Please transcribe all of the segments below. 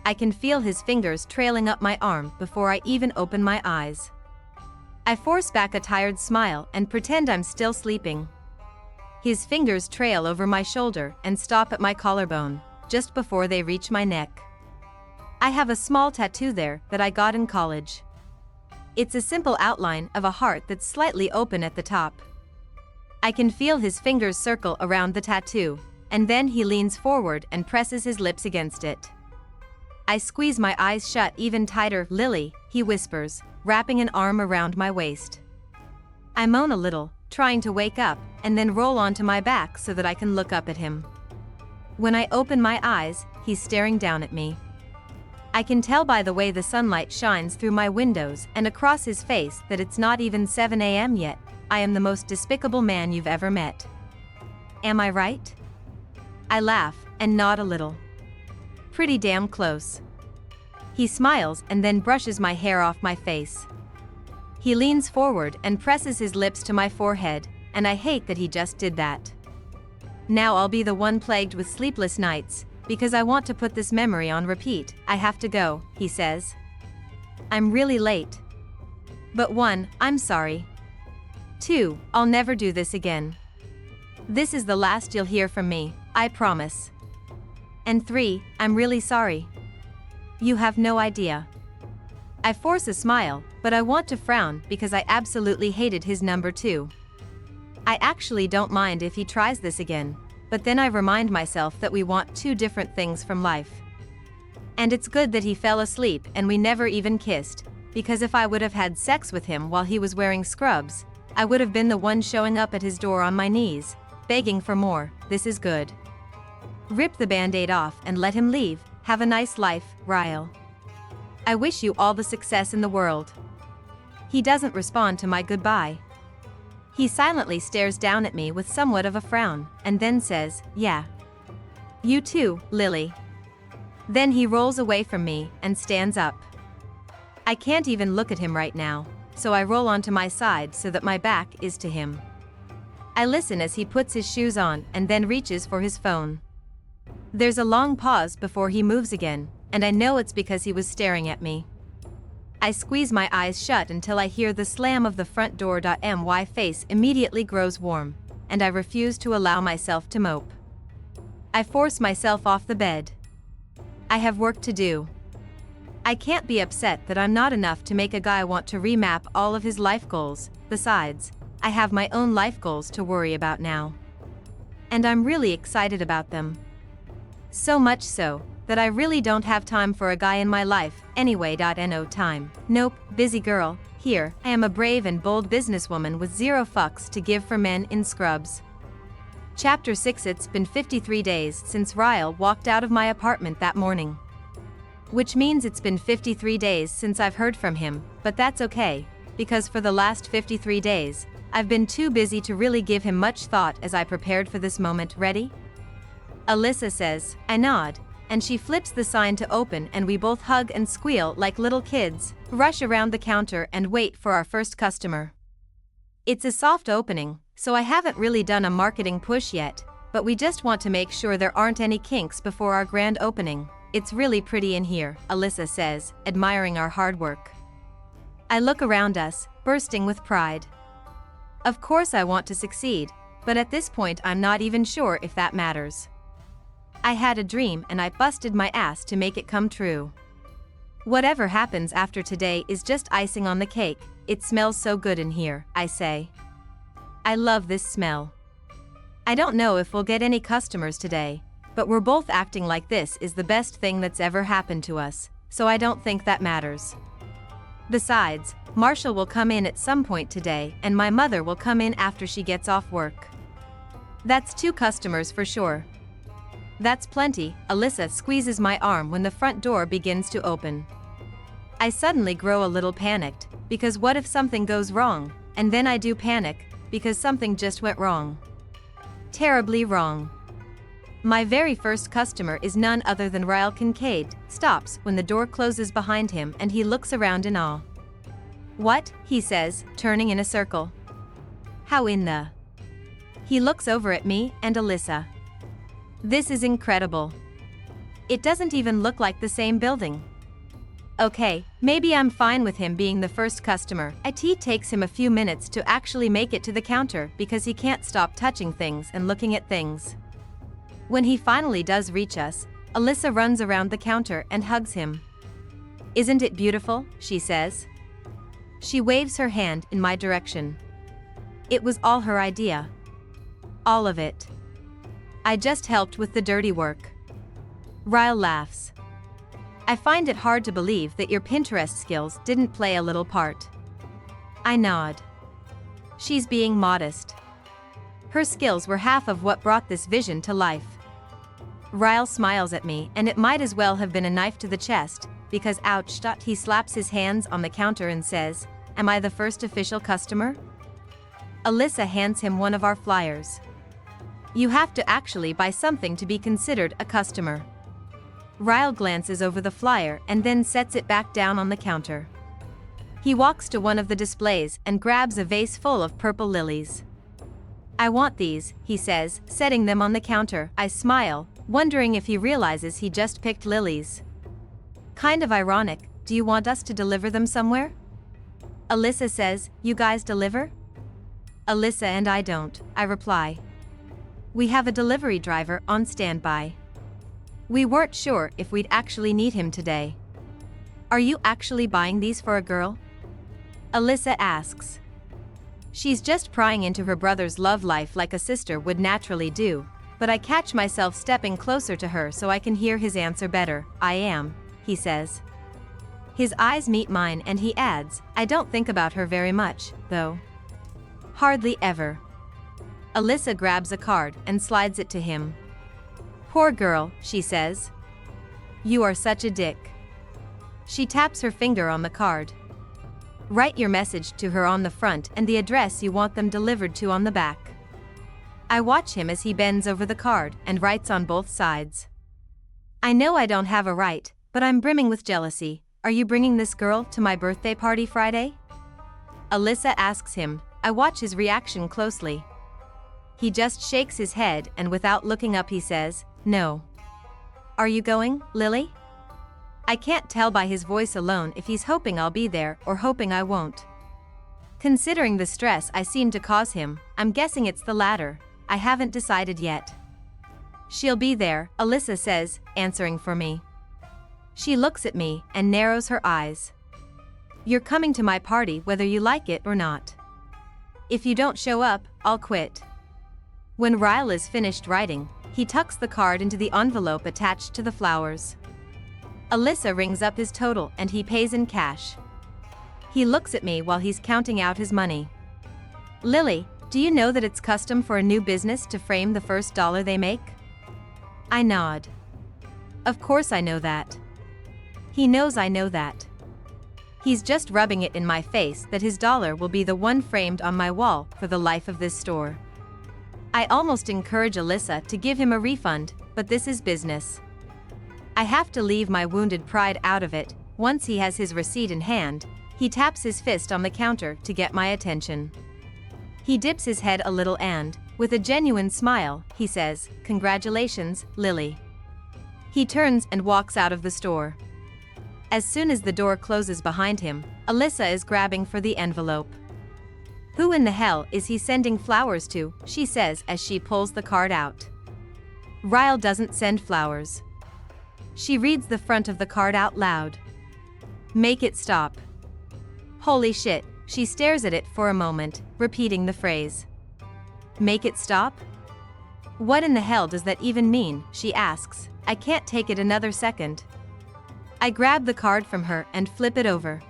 I can feel his fingers trailing up my arm before I even open my eyes. I force back a tired smile and pretend I'm still sleeping. His fingers trail over my shoulder and stop at my collarbone, just before they reach my neck. I have a small tattoo there that I got in college. It's a simple outline of a heart that's slightly open at the top. I can feel his fingers circle around the tattoo, and then he leans forward and presses his lips against it. I squeeze my eyes shut even tighter. "Lily," he whispers, wrapping an arm around my waist. I moan a little, trying to wake up, and then roll onto my back so that I can look up at him. When I open my eyes, he's staring down at me. I can tell by the way the sunlight shines through my windows and across his face that it's not even 7 a.m. yet. I am the most despicable man you've ever met. Am I right? I laugh and nod a little. Pretty damn close. He smiles and then brushes my hair off my face. He leans forward and presses his lips to my forehead, and I hate that he just did that. Now I'll be the one plagued with sleepless nights, because I want to put this memory on repeat. "I have to go," he says. "I'm really late." But 1, I'm sorry. 2, I'll never do this again. This is the last you'll hear from me, I promise. And 3, I'm really sorry. You have no idea. I force a smile, but I want to frown because I absolutely hated his number 2. I actually don't mind if he tries this again, but then I remind myself that we want 2 different things from life. And it's good that he fell asleep and we never even kissed, because if I would have had sex with him while he was wearing scrubs, I would have been the one showing up at his door on my knees, begging for more. This is good. Rip the band-aid off and let him leave. Have a nice life, Ryle. I wish you all the success in the world. He doesn't respond to my goodbye. He silently stares down at me with somewhat of a frown, and then says, "Yeah. You too, Lily." Then he rolls away from me and stands up. I can't even look at him right now, so I roll onto my side so that my back is to him. I listen as he puts his shoes on and then reaches for his phone. There's a long pause before he moves again, and I know it's because he was staring at me. I squeeze my eyes shut until I hear the slam of the front door. My face immediately grows warm, and I refuse to allow myself to mope. I force myself off the bed. I have work to do. I can't be upset that I'm not enough to make a guy want to remap all of his life goals. Besides, I have my own life goals to worry about now. And I'm really excited about them. So much so, that I really don't have time for a guy in my life, anyway. No time. Nope, busy girl. Here, I am a brave and bold businesswoman with 0 fucks to give for men in scrubs. Chapter 6. It's been 53 days since Ryle walked out of my apartment that morning. Which means it's been 53 days since I've heard from him, but that's okay, because for the last 53 days, I've been too busy to really give him much thought as I prepared for this moment. "Ready?" Alyssa says. I nod, and she flips the sign to open, and we both hug and squeal like little kids, rush around the counter and wait for our first customer. It's a soft opening, so I haven't really done a marketing push yet, but we just want to make sure there aren't any kinks before our grand opening. "It's really pretty in here," Alyssa says, admiring our hard work. I look around us, bursting with pride. Of course I want to succeed, but at this point I'm not even sure if that matters. I had a dream and I busted my ass to make it come true. Whatever happens after today is just icing on the cake. It smells so good in here, I say. I love this smell. I don't know if we'll get any customers today, but we're both acting like this is the best thing that's ever happened to us, so I don't think that matters. Besides, Marshall will come in at some point today and my mother will come in after she gets off work. That's 2 customers for sure. That's plenty. Alyssa squeezes my arm when the front door begins to open. I suddenly grow a little panicked, because what if something goes wrong, and then I do panic, because something just went wrong. Terribly wrong. My very first customer is none other than Ryle Kincaid, stops when the door closes behind him and he looks around in awe. "What?" he says, turning in a circle. "How in the..." He looks over at me and Alyssa. "This is incredible. It doesn't even look like the same building. Okay, maybe I'm fine with him being the first customer. It takes him a few minutes to actually make it to the counter because he can't stop touching things and looking at things. When he finally does reach us, Alyssa runs around the counter and hugs him. "Isn't it beautiful?" she says. She waves her hand in my direction. It was all her idea. All of it. I just helped with the dirty work. Ryle laughs. "I find it hard to believe that your Pinterest skills didn't play a little part." I nod. She's being modest. Her skills were half of what brought this vision to life. Ryle smiles at me, and it might as well have been a knife to the chest, because ouch. He slaps his hands on the counter and says, "Am I the first official customer?" Alyssa hands him one of our flyers. "You have to actually buy something to be considered a customer." Ryle glances over the flyer and then sets it back down on the counter. He walks to one of the displays and grabs a vase full of purple lilies. "I want these," he says, setting them on the counter. I smile, wondering if he realizes he just picked lilies. "Kind of ironic. Do you want us to deliver them somewhere?" Alyssa says, "You guys deliver?" "Alyssa and I don't," I reply. "We have a delivery driver on standby. We weren't sure if we'd actually need him today." "Are you actually buying these for a girl?" Alyssa asks. She's just prying into her brother's love life like a sister would naturally do, but I catch myself stepping closer to her so I can hear his answer better. "I am," he says. His eyes meet mine and he adds, "I don't think about her very much, though." "Hardly ever." Alyssa grabs a card and slides it to him. "Poor girl," she says. "You are such a dick." She taps her finger on the card. "Write your message to her on the front and the address you want them delivered to on the back." I watch him as he bends over the card and writes on both sides. I know I don't have a right, but I'm brimming with jealousy. "Are you bringing this girl to my birthday party Friday?" Alyssa asks him. I watch his reaction closely. He just shakes his head and without looking up he says, "No." "Are you going, Lily?" I can't tell by his voice alone if he's hoping I'll be there or hoping I won't. Considering the stress I seem to cause him, I'm guessing it's the latter. I haven't decided yet. "She'll be there," Alyssa says, answering for me. She looks at me and narrows her eyes. "You're coming to my party whether you like it or not. If you don't show up, I'll quit." When Ryle is finished writing, he tucks the card into the envelope attached to the flowers. Alyssa rings up his total and he pays in cash. He looks at me while he's counting out his money. "Lily, do you know that it's custom for a new business to frame the first dollar they make?" I nod. Of course I know that. He knows I know that. He's just rubbing it in my face that his dollar will be the one framed on my wall for the life of this store. I almost encourage Alyssa to give him a refund, but this is business. I have to leave my wounded pride out of it. Once he has his receipt in hand, he taps his fist on the counter to get my attention. He dips his head a little and, with a genuine smile, he says, "Congratulations, Lily." He turns and walks out of the store. As soon as the door closes behind him, Alyssa is grabbing for the envelope. "Who in the hell is he sending flowers to?" she says as she pulls the card out. Ryle doesn't send flowers. She reads the front of the card out loud. "Make it stop." Holy shit, she stares at it for a moment, repeating the phrase. "Make it stop?" "What in the hell does that even mean?" she asks. I can't take it another second. I grab the card from her and flip it over.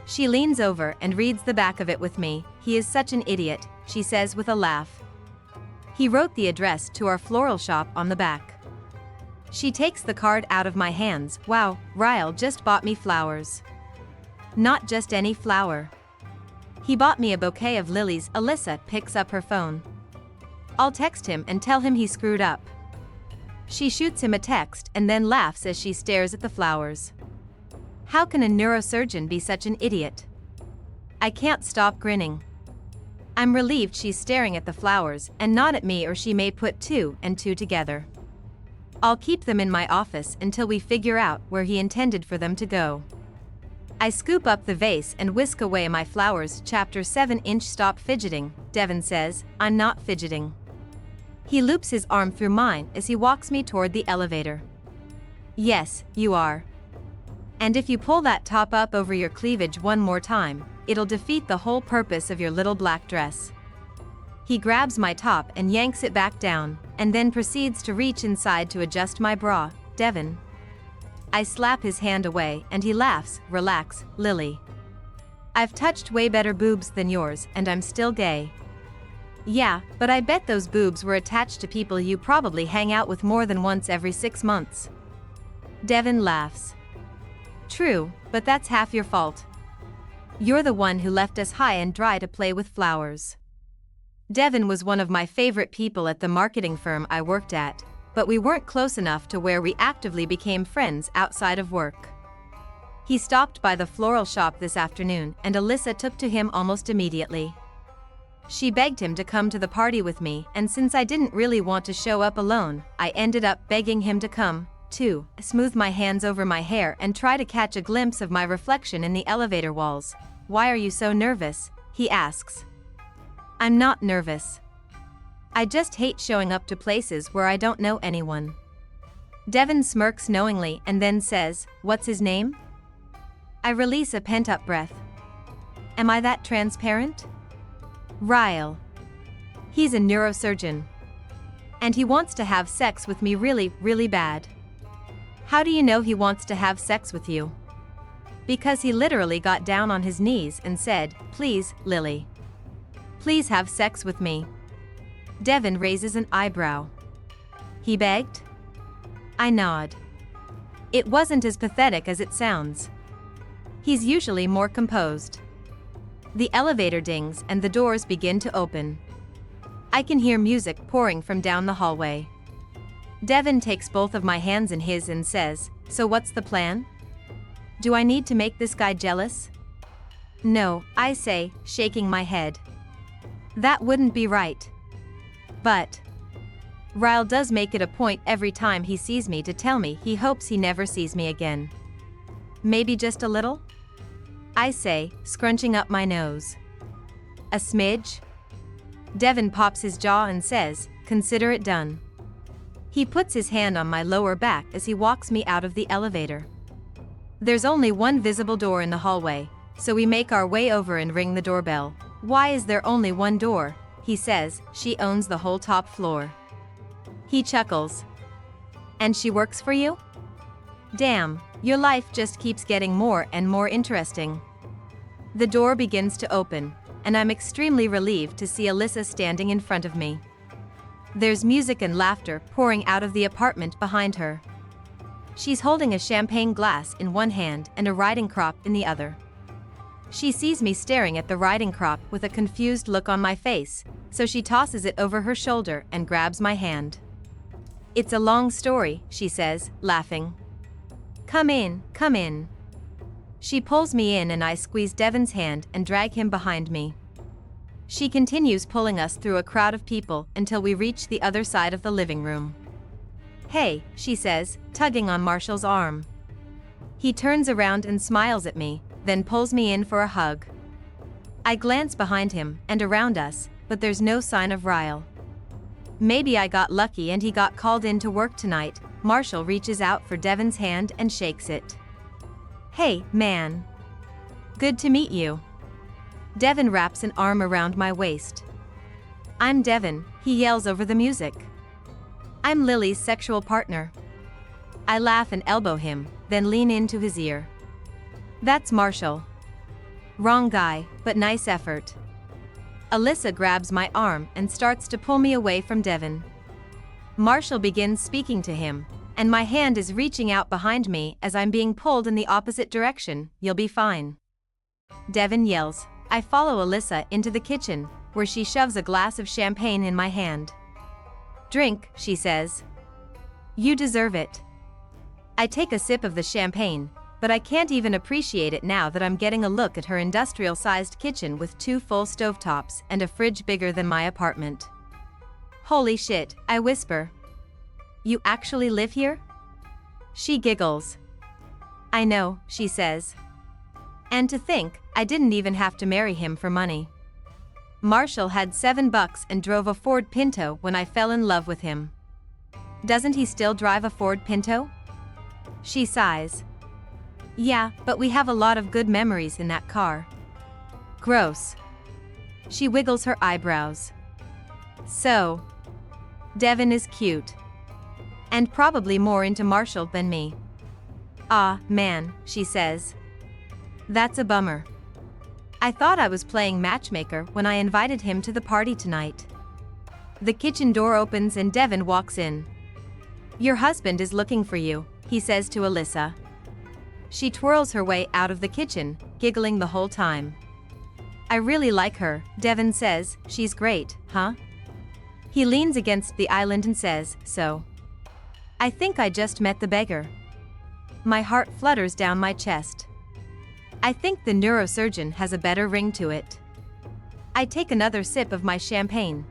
She leans over and reads the back of it with me. "He is such an idiot," she says with a laugh. "He wrote the address to our floral shop on the back." She takes the card out of my hands. "Wow, Ryle just bought me flowers." "Not just any flower. He bought me a bouquet of lilies." Alyssa picks up her phone. "I'll text him and tell him he screwed up." She shoots him a text and then laughs as she stares at the flowers. How can a neurosurgeon be such an idiot? I can't stop grinning. I'm relieved she's staring at the flowers and not at me, or she may put two and two together. I'll keep them in my office until we figure out where he intended for them to go. I scoop up the vase and whisk away my flowers. Chapter 7. Stop fidgeting, Devin says. I'm not fidgeting. He loops his arm through mine as he walks me toward the elevator. Yes, you are. And if you pull that top up over your cleavage one more time, it'll defeat the whole purpose of your little black dress. He grabs my top and yanks it back down, and then proceeds to reach inside to adjust my bra. Devin. I slap his hand away and he laughs. Relax, Lily. I've touched way better boobs than yours and I'm still gay. Yeah, but I bet those boobs were attached to people you probably hang out with more than once every 6 months. Devin laughs. True, but that's half your fault. You're the one who left us high and dry to play with flowers. Devin was one of my favorite people at the marketing firm I worked at, but we weren't close enough to where we actively became friends outside of work. He stopped by the floral shop this afternoon and Alyssa took to him almost immediately. She begged him to come to the party with me, and since I didn't really want to show up alone, I ended up begging him to come, too. I smooth my hands over my hair and try to catch a glimpse of my reflection in the elevator walls. Why are you so nervous? He asks. I'm not nervous. I just hate showing up to places where I don't know anyone. Devin smirks knowingly and then says, what's his name? I release a pent-up breath. Am I that transparent? Ryle. He's a neurosurgeon. And he wants to have sex with me really, really bad. How do you know he wants to have sex with you? Because he literally got down on his knees and said, please, Lily. Please have sex with me. Devin raises an eyebrow. He begged? I nod. It wasn't as pathetic as it sounds. He's usually more composed. The elevator dings and the doors begin to open. I can hear music pouring from down the hallway. Devin takes both of my hands in his and says, so what's the plan? Do I need to make this guy jealous? No, I say, shaking my head. That wouldn't be right. But Ryle does make it a point every time he sees me to tell me he hopes he never sees me again. Maybe just a little? I say, scrunching up my nose. A smidge? Devin pops his jaw and says, consider it done. He puts his hand on my lower back as he walks me out of the elevator. There's only one visible door in the hallway, so we make our way over and ring the doorbell. Why is there only one door? He says, she owns the whole top floor. He chuckles. And she works for you? Damn, your life just keeps getting more and more interesting. The door begins to open, and I'm extremely relieved to see Alyssa standing in front of me. There's music and laughter pouring out of the apartment behind her. She's holding a champagne glass in one hand and a riding crop in the other. She sees me staring at the riding crop with a confused look on my face, so she tosses it over her shoulder and grabs my hand. It's a long story, she says, laughing. Come in, come in. She pulls me in and I squeeze Devin's hand and drag him behind me. She continues pulling us through a crowd of people until we reach the other side of the living room. Hey, she says, tugging on Marshall's arm. He turns around and smiles at me, then pulls me in for a hug. I glance behind him and around us, but there's no sign of Ryle. Maybe I got lucky and he got called in to work tonight. Marshall reaches out for Devin's hand and shakes it. Hey, man. Good to meet you. Devin wraps an arm around my waist. I'm Devin, he yells over the music. I'm Lily's sexual partner. I laugh and elbow him, then lean into his ear. That's Marshall. Wrong guy, but nice effort. Alyssa grabs my arm and starts to pull me away from Devin. Marshall begins speaking to him, and my hand is reaching out behind me as I'm being pulled in the opposite direction. You'll be fine. Devin yells. I follow Alyssa into the kitchen, where she shoves a glass of champagne in my hand. Drink, she says. You deserve it. I take a sip of the champagne, but I can't even appreciate it now that I'm getting a look at her industrial-sized kitchen with 2 full stovetops and a fridge bigger than my apartment. Holy shit, I whisper. You actually live here? She giggles. I know, she says. And to think, I didn't even have to marry him for money. Marshall had $7 and drove a Ford Pinto when I fell in love with him. Doesn't he still drive a Ford Pinto? She sighs. Yeah, but we have a lot of good memories in that car. Gross. She wiggles her eyebrows. So, Devin is cute. And probably more into Marshall than me. Ah, man, she says. That's a bummer. I thought I was playing matchmaker when I invited him to the party tonight. The kitchen door opens and Devin walks in. Your husband is looking for you, he says to Alyssa. She twirls her way out of the kitchen, giggling the whole time. I really like her, Devin says. She's great, huh? He leans against the island and says, so. I think I just met the beggar. My heart flutters down my chest. I think the neurosurgeon has a better ring to it. I take another sip of my champagne.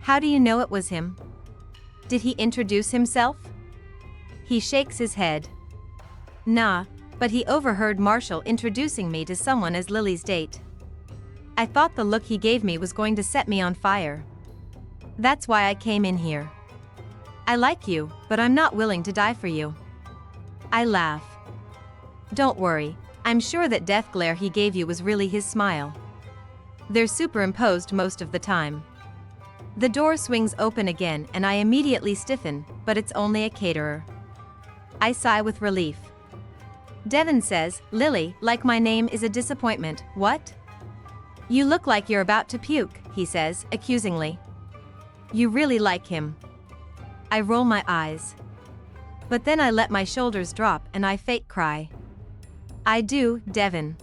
How do you know it was him? Did he introduce himself? He shakes his head. Nah, but he overheard Marshall introducing me to someone as Lily's date. I thought the look he gave me was going to set me on fire. That's why I came in here. I like you, but I'm not willing to die for you. I laugh. Don't worry, I'm sure that death glare he gave you was really his smile. They're superimposed most of the time. The door swings open again and I immediately stiffen, but it's only a caterer. I sigh with relief. Devin says, Lily, like my name is a disappointment, what? You look like you're about to puke, he says, accusingly. You really like him. I roll my eyes. But then I let my shoulders drop and I fake cry. I do, Devin.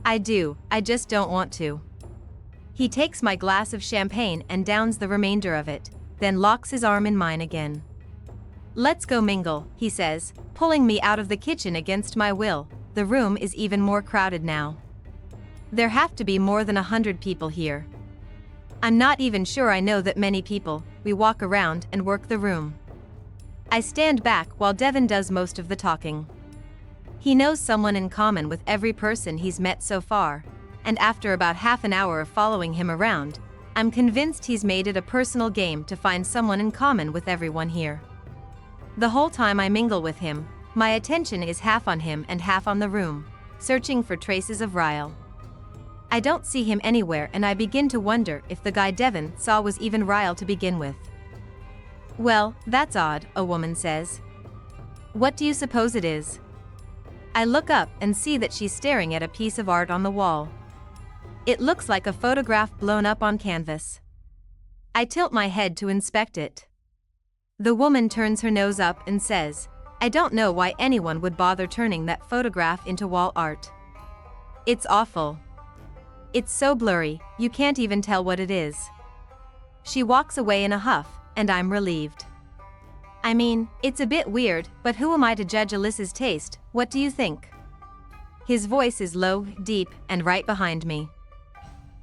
I do, I just don't want to. He takes my glass of champagne and downs the remainder of it, then locks his arm in mine again. Let's go mingle, he says, pulling me out of the kitchen against my will. The room is even more crowded now. There have to be more than 100 people here. I'm not even sure I know that many people. We walk around and work the room. I stand back while Devin does most of the talking. He knows someone in common with every person he's met so far, and after about half an hour of following him around, I'm convinced he's made it a personal game to find someone in common with everyone here. The whole time I mingle with him, my attention is half on him and half on the room, searching for traces of Ryle. I don't see him anywhere and I begin to wonder if the guy Devin saw was even Ryle to begin with. Well, that's odd, a woman says. What do you suppose it is? I look up and see that she's staring at a piece of art on the wall. It looks like a photograph blown up on canvas. I tilt my head to inspect it. The woman turns her nose up and says, I don't know why anyone would bother turning that photograph into wall art. It's awful. It's so blurry, you can't even tell what it is. She walks away in a huff, and I'm relieved. I mean, it's a bit weird, but who am I to judge Alyssa's taste? What do you think? His voice is low, deep, and right behind me.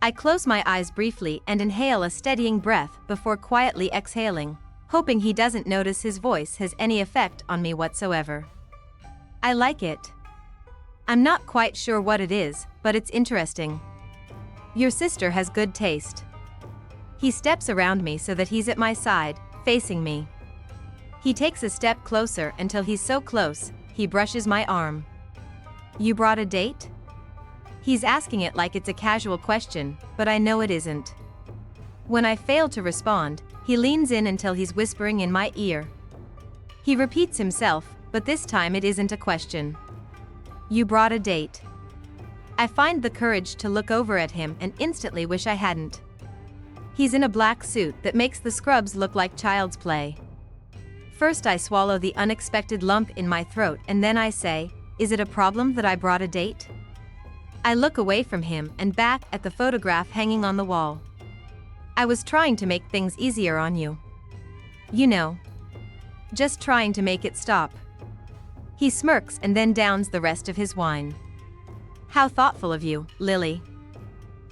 I close my eyes briefly and inhale a steadying breath before quietly exhaling, hoping he doesn't notice his voice has any effect on me whatsoever. I like it. I'm not quite sure what it is, but it's interesting. Your sister has good taste. He steps around me so that he's at my side, facing me. He takes a step closer until he's so close, he brushes my arm. You brought a date? He's asking it like it's a casual question, but I know it isn't. When I fail to respond, he leans in until he's whispering in my ear. He repeats himself, but this time it isn't a question. You brought a date. I find the courage to look over at him and instantly wish I hadn't. He's in a black suit that makes the scrubs look like child's play. First I swallow the unexpected lump in my throat and then I say, is it a problem that I brought a date? I look away from him and back at the photograph hanging on the wall. I was trying to make things easier on you. You know. Just trying to make it stop. He smirks and then downs the rest of his wine. How thoughtful of you, Lily.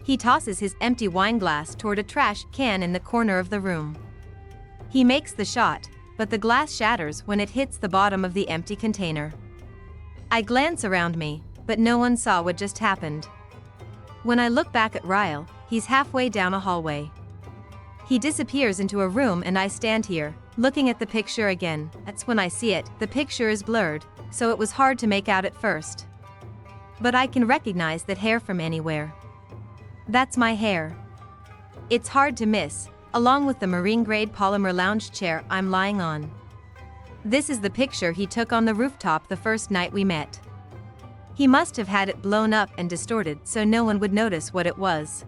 He tosses his empty wine glass toward a trash can in the corner of the room. He makes the shot, but the glass shatters when it hits the bottom of the empty container. I glance around me, but no one saw what just happened. When I look back at Ryle, he's halfway down a hallway. He disappears into a room and I stand here, looking at the picture again. That's when I see it. The picture is blurred, so it was hard to make out at first. But I can recognize that hair from anywhere. That's my hair. It's hard to miss, along with the marine-grade polymer lounge chair I'm lying on. This is the picture he took on the rooftop the first night we met. He must have had it blown up and distorted so no one would notice what it was.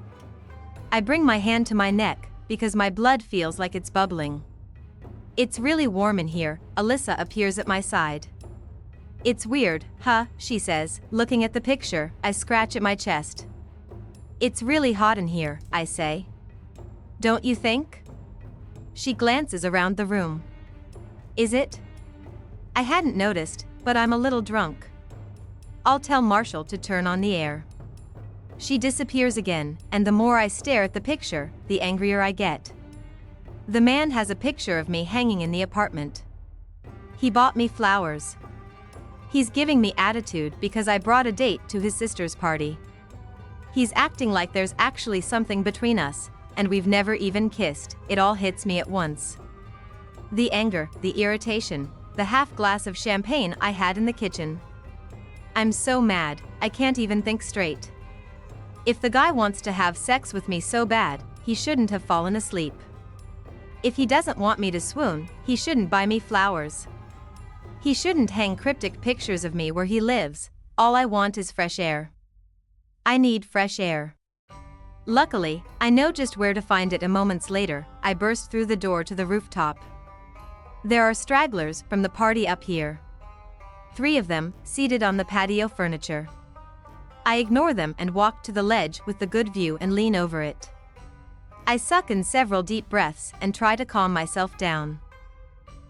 I bring my hand to my neck, because my blood feels like it's bubbling. It's really warm in here. Alyssa appears at my side. It's weird, huh, she says, looking at the picture. I scratch at my chest. It's really hot in here, I say. Don't you think? She glances around the room. Is it? I hadn't noticed, but I'm a little drunk. I'll tell Marshall to turn on the air. She disappears again, and the more I stare at the picture, the angrier I get. The man has a picture of me hanging in the apartment. He bought me flowers. He's giving me attitude because I brought a date to his sister's party. He's acting like there's actually something between us, and we've never even kissed. It all hits me at once. The anger, the irritation, the half glass of champagne I had in the kitchen. I'm so mad, I can't even think straight. If the guy wants to have sex with me so bad, he shouldn't have fallen asleep. If he doesn't want me to swoon, he shouldn't buy me flowers. He shouldn't hang cryptic pictures of me where he lives. All I want is fresh air. I need fresh air. Luckily, I know just where to find it. Moments later, I burst through the door to the rooftop. There are stragglers from the party up here. 3 of them, seated on the patio furniture. I ignore them and walk to the ledge with the good view and lean over it. I suck in several deep breaths and try to calm myself down.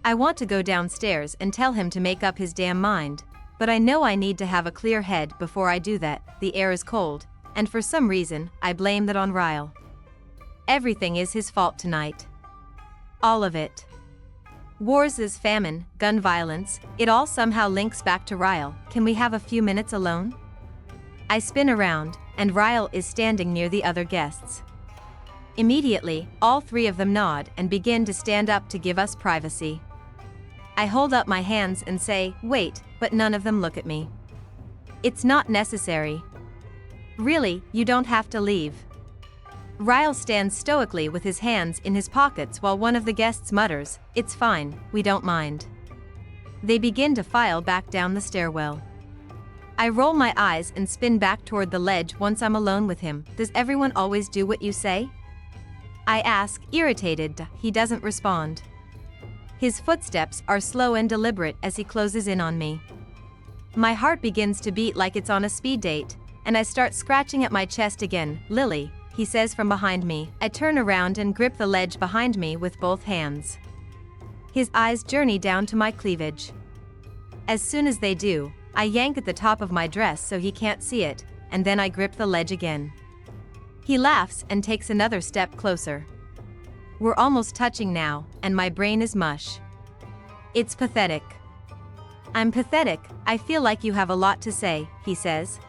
I want to go downstairs and tell him to make up his damn mind, but I know I need to have a clear head before I do that. The air is cold, and for some reason, I blame that on Ryle. Everything is his fault tonight. All of it. Wars is famine, gun violence, it all somehow links back to Ryle. Can we have a few minutes alone? I spin around, and Ryle is standing near the other guests. Immediately, all 3 of them nod and begin to stand up to give us privacy. I hold up my hands and say, wait, but none of them look at me. It's not necessary. Really, you don't have to leave. Ryle stands stoically with his hands in his pockets while one of the guests mutters, it's fine, we don't mind. They begin to file back down the stairwell. I roll my eyes and spin back toward the ledge once I'm alone with him. Does everyone always do what you say? I ask, irritated. He doesn't respond. His footsteps are slow and deliberate as he closes in on me. My heart begins to beat like it's on a speed date, and I start scratching at my chest again. Lily, he says from behind me. I turn around and grip the ledge behind me with both hands. His eyes journey down to my cleavage. As soon as they do, I yank at the top of my dress so he can't see it, and then I grip the ledge again. He laughs and takes another step closer. We're almost touching now, and my brain is mush. It's pathetic. I'm pathetic. I feel like you have a lot to say, he says.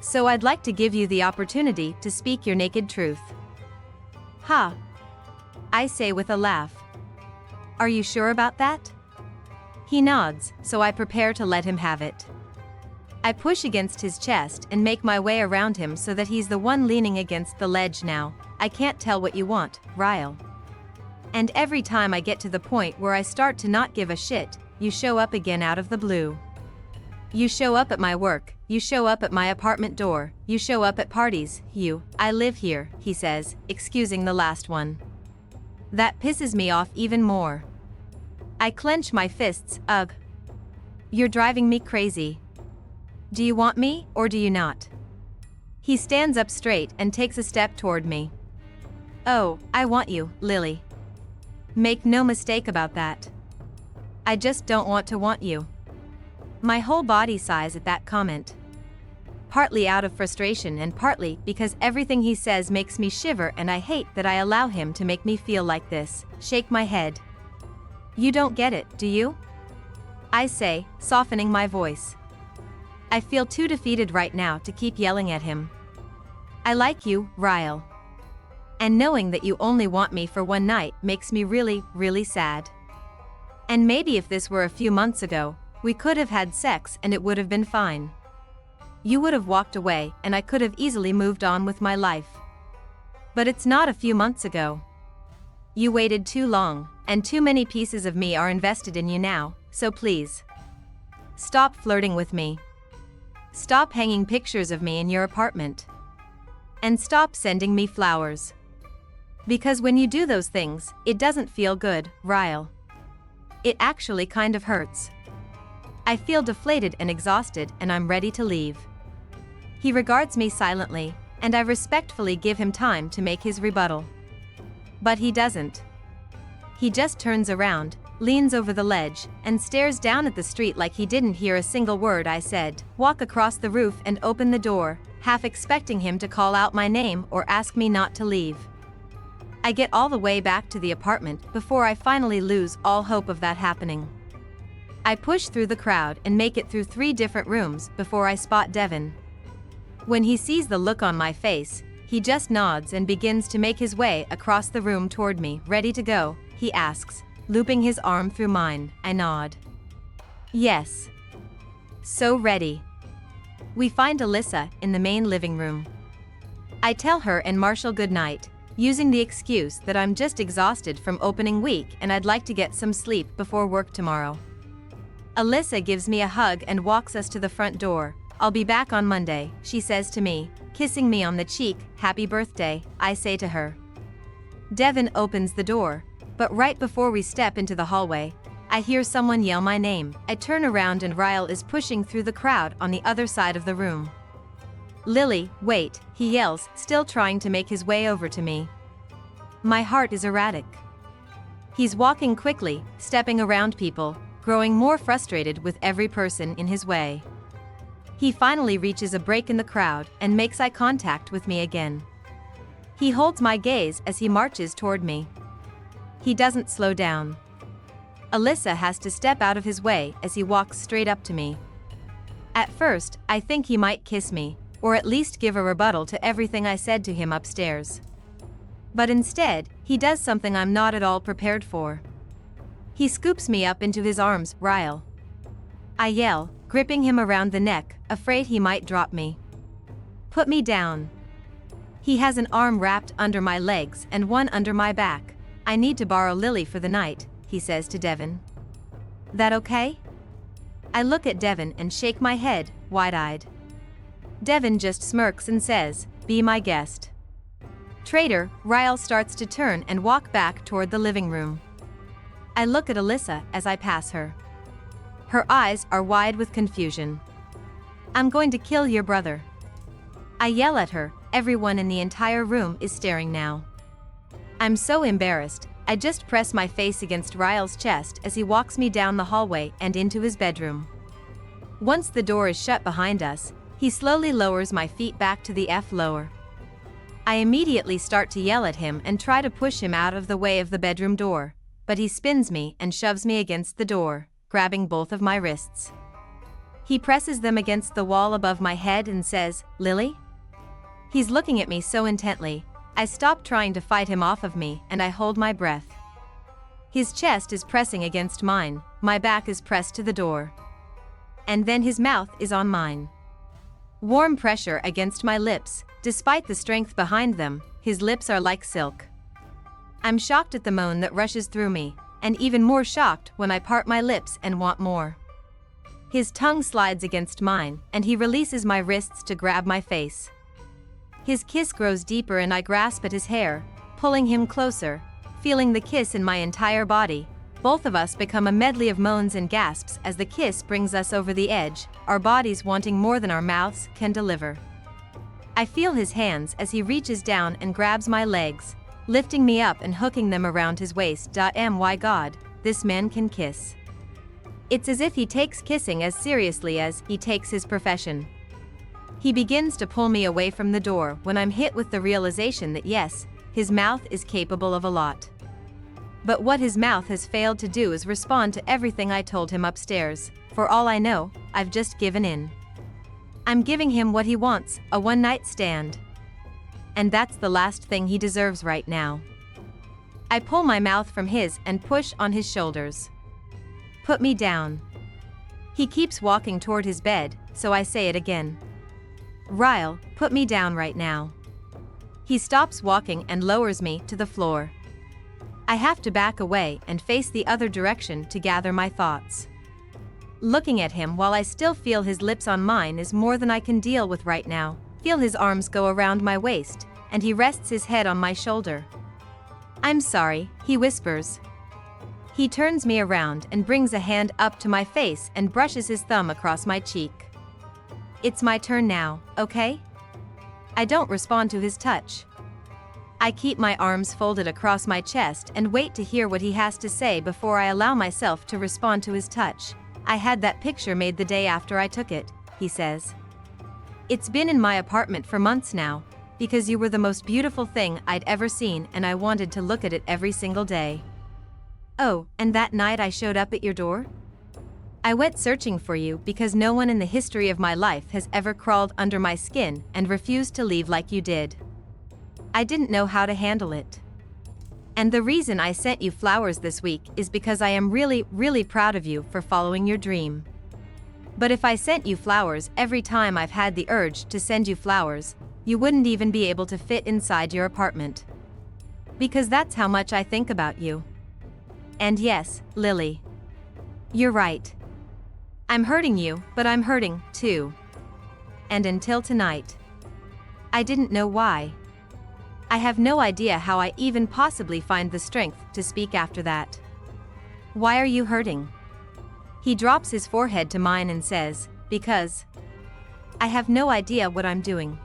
So I'd like to give you the opportunity to speak your naked truth. Ha! I say with a laugh. Are you sure about that? He nods, so I prepare to let him have it. I push against his chest and make my way around him so that he's the one leaning against the ledge now. I can't tell what you want, Ryle. And every time I get to the point where I start to not give a shit, you show up again out of the blue. You show up at my work, you show up at my apartment door, you show up at parties, I live here, he says, excusing the last one. That pisses me off even more. I clench my fists, ugh. You're driving me crazy. Do you want me, or do you not? He stands up straight and takes a step toward me. Oh, I want you, Lily. Make no mistake about that. I just don't want to want you. My whole body sighs at that comment. Partly out of frustration and partly because everything he says makes me shiver and I hate that I allow him to make me feel like this. Shake my head. You don't get it, do you? I say, softening my voice. I feel too defeated right now to keep yelling at him. I like you, Ryle. And knowing that you only want me for one night makes me really, really sad. And maybe if this were a few months ago, we could have had sex and it would have been fine. You would have walked away and I could have easily moved on with my life. But it's not a few months ago. You waited too long, and too many pieces of me are invested in you now, so please. Stop flirting with me. Stop hanging pictures of me in your apartment. And stop sending me flowers. Because when you do those things, it doesn't feel good, Ryle. It actually kind of hurts. I feel deflated and exhausted and I'm ready to leave. He regards me silently, and I respectfully give him time to make his rebuttal. But he doesn't. He just turns around, leans over the ledge, and stares down at the street like he didn't hear a single word I said, walk across the roof and open the door, half expecting him to call out my name or ask me not to leave. I get all the way back to the apartment before I finally lose all hope of that happening. I push through the crowd and make it through 3 different rooms before I spot Devin. When he sees the look on my face, he just nods and begins to make his way across the room toward me. Ready to go? He asks, looping his arm through mine. I nod. Yes. So ready. We find Alyssa in the main living room. I tell her and Marshall goodnight, using the excuse that I'm just exhausted from opening week and I'd like to get some sleep before work tomorrow. Alyssa gives me a hug and walks us to the front door. I'll be back on Monday, she says to me, kissing me on the cheek. Happy birthday, I say to her. Devin opens the door, but right before we step into the hallway, I hear someone yell my name. I turn around and Ryle is pushing through the crowd on the other side of the room. Lily, wait, he yells, still trying to make his way over to me. My heart is erratic. He's walking quickly, stepping around people, growing more frustrated with every person in his way. He finally reaches a break in the crowd and makes eye contact with me again. He holds my gaze as he marches toward me. He doesn't slow down. Alyssa has to step out of his way as he walks straight up to me. At first, I think he might kiss me, or at least give a rebuttal to everything I said to him upstairs. But instead, he does something I'm not at all prepared for. He scoops me up into his arms. Ryle. I yell, gripping him around the neck, afraid he might drop me. Put me down. He has an arm wrapped under my legs and one under my back. I need to borrow Lily for the night, he says to Devin. That okay? I look at Devin and shake my head, wide-eyed. Devin just smirks and says, be my guest. Traitor. Ryle starts to turn and walk back toward the living room. I look at Alyssa as I pass her. Her eyes are wide with confusion. I'm going to kill your brother. I yell at her. Everyone in the entire room is staring now. I'm so embarrassed, I just press my face against Ryle's chest as he walks me down the hallway and into his bedroom. Once the door is shut behind us, he slowly lowers my feet back to the floor. I immediately start to yell at him and try to push him out of the way of the bedroom door, but he spins me and shoves me against the door, grabbing both of my wrists. He presses them against the wall above my head and says, Lily? He's looking at me so intently, I stop trying to fight him off of me and I hold my breath. His chest is pressing against mine, my back is pressed to the door. And then his mouth is on mine. Warm pressure against my lips, despite the strength behind them, his lips are like silk. I'm shocked at the moan that rushes through me, and even more shocked when I part my lips and want more. His tongue slides against mine, and he releases my wrists to grab my face. His kiss grows deeper and I grasp at his hair, pulling him closer, feeling the kiss in my entire body. Both of us become a medley of moans and gasps as the kiss brings us over the edge, our bodies wanting more than our mouths can deliver. I feel his hands as he reaches down and grabs my legs, lifting me up and hooking them around his waist. My God, this man can kiss. It's as if he takes kissing as seriously as he takes his profession. He begins to pull me away from the door when I'm hit with the realization that yes, his mouth is capable of a lot. But what his mouth has failed to do is respond to everything I told him upstairs. For all I know, I've just given in. I'm giving him what he wants, a one-night stand. And that's the last thing he deserves right now. I pull my mouth from his and push on his shoulders. Put me down. He keeps walking toward his bed, so I say it again. Ryle, put me down right now. He stops walking and lowers me to the floor. I have to back away and face the other direction to gather my thoughts. Looking at him while I still feel his lips on mine is more than I can deal with right now. Feel his arms go around my waist, and he rests his head on my shoulder. I'm sorry, he whispers. He turns me around and brings a hand up to my face and brushes his thumb across my cheek. It's my turn now, okay? I don't respond to his touch. I keep my arms folded across my chest and wait to hear what he has to say before I allow myself to respond to his touch. I had that picture made the day after I took it, he says. It's been in my apartment for months now, because you were the most beautiful thing I'd ever seen and I wanted to look at it every single day. Oh, and that night I showed up at your door? I went searching for you because no one in the history of my life has ever crawled under my skin and refused to leave like you did. I didn't know how to handle it. And the reason I sent you flowers this week is because I am really, really proud of you for following your dream. But if I sent you flowers every time I've had the urge to send you flowers, you wouldn't even be able to fit inside your apartment. Because that's how much I think about you. And yes, Lily. You're right. I'm hurting you, but I'm hurting, too. And until tonight, I didn't know why. I have no idea how I even possibly find the strength to speak after that. Why are you hurting? He drops his forehead to mine and says, because I have no idea what I'm doing.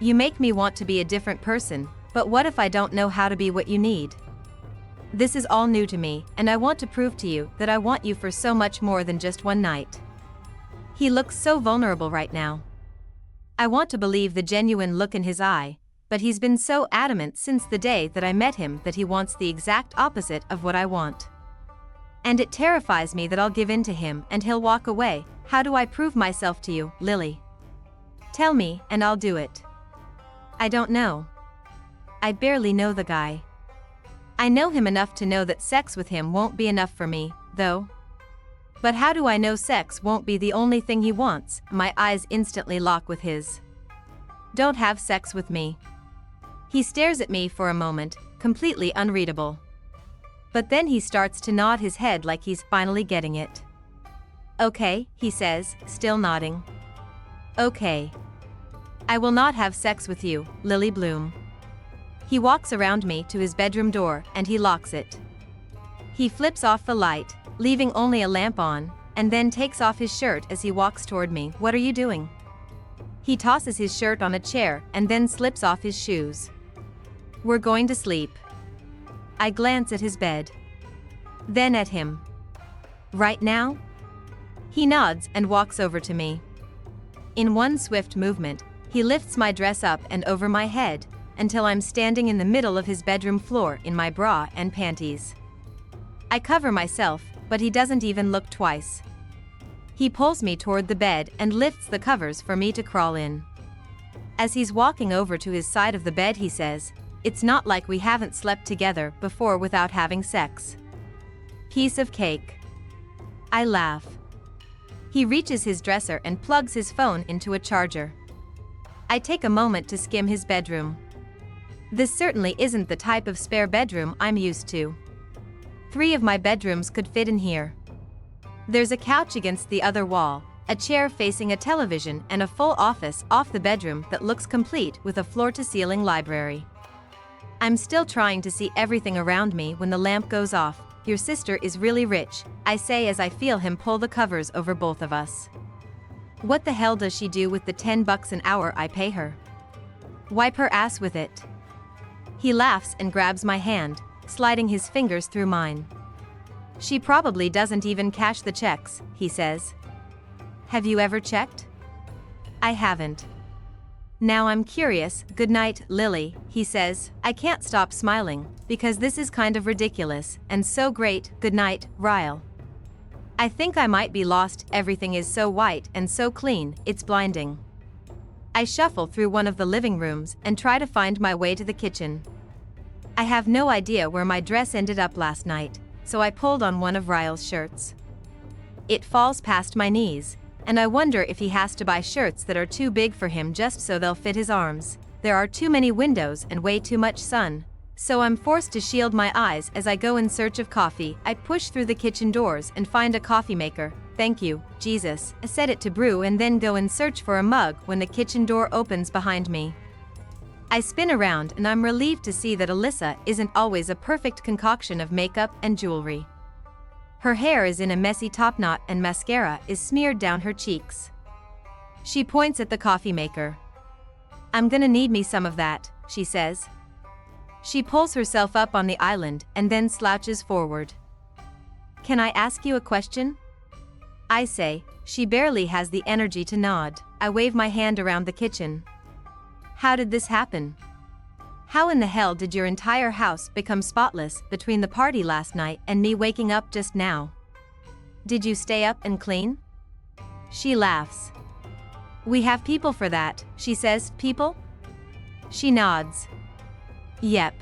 You make me want to be a different person, but what if I don't know how to be what you need? This is all new to me, and I want to prove to you that I want you for so much more than just one night. He looks so vulnerable right now. I want to believe the genuine look in his eye, but he's been so adamant since the day that I met him that he wants the exact opposite of what I want. And it terrifies me that I'll give in to him and he'll walk away. How do I prove myself to you, Lily? Tell me, and I'll do it. I don't know. I barely know the guy. I know him enough to know that sex with him won't be enough for me, though. But how do I know sex won't be the only thing he wants? My eyes instantly lock with his. Don't have sex with me. He stares at me for a moment, completely unreadable. But then he starts to nod his head like he's finally getting it. Okay, he says, still nodding. Okay. I will not have sex with you, Lily Bloom. He walks around me to his bedroom door and he locks it. He flips off the light, leaving only a lamp on, and then takes off his shirt as he walks toward me. What are you doing? He tosses his shirt on a chair and then slips off his shoes. We're going to sleep. I glance at his bed. Then at him. Right now? He nods and walks over to me. In one swift movement, he lifts my dress up and over my head, until I'm standing in the middle of his bedroom floor in my bra and panties. I cover myself, but he doesn't even look twice. He pulls me toward the bed and lifts the covers for me to crawl in. As he's walking over to his side of the bed, he says, "It's not like we haven't slept together before without having sex." Piece of cake. I laugh. He reaches his dresser and plugs his phone into a charger. I take a moment to skim his bedroom. This certainly isn't the type of spare bedroom I'm used to. 3 of my bedrooms could fit in here. There's a couch against the other wall, a chair facing a television, and a full office off the bedroom that looks complete with a floor-to-ceiling library. I'm still trying to see everything around me when the lamp goes off. Your sister is really rich, I say as I feel him pull the covers over both of us. What the hell does she do with the $10 an hour I pay her? Wipe her ass with it. He laughs and grabs my hand, sliding his fingers through mine. She probably doesn't even cash the checks, he says. Have you ever checked? I haven't. Now I'm curious. Good night, Lily, he says. I can't stop smiling, because this is kind of ridiculous, and so great. Good night, Ryle. I think I might be lost. Everything is so white and so clean, it's blinding. I shuffle through one of the living rooms and try to find my way to the kitchen. I have no idea where my dress ended up last night, so I pulled on one of Ryle's shirts. It falls past my knees, and I wonder if he has to buy shirts that are too big for him just so they'll fit his arms. There are too many windows and way too much sun, so I'm forced to shield my eyes as I go in search of coffee. I push through the kitchen doors and find a coffee maker. Thank you, Jesus. I set it to brew and then go in search for a mug when the kitchen door opens behind me. I spin around and I'm relieved to see that Alyssa isn't always a perfect concoction of makeup and jewelry. Her hair is in a messy top knot and mascara is smeared down her cheeks. She points at the coffee maker. I'm gonna need me some of that, she says. She pulls herself up on the island and then slouches forward. Can I ask you a question? I say. She barely has the energy to nod. I wave my hand around the kitchen. How did this happen? How in the hell did your entire house become spotless between the party last night and me waking up just now? Did you stay up and clean? She laughs. We have people for that, she says. People? She nods. Yep.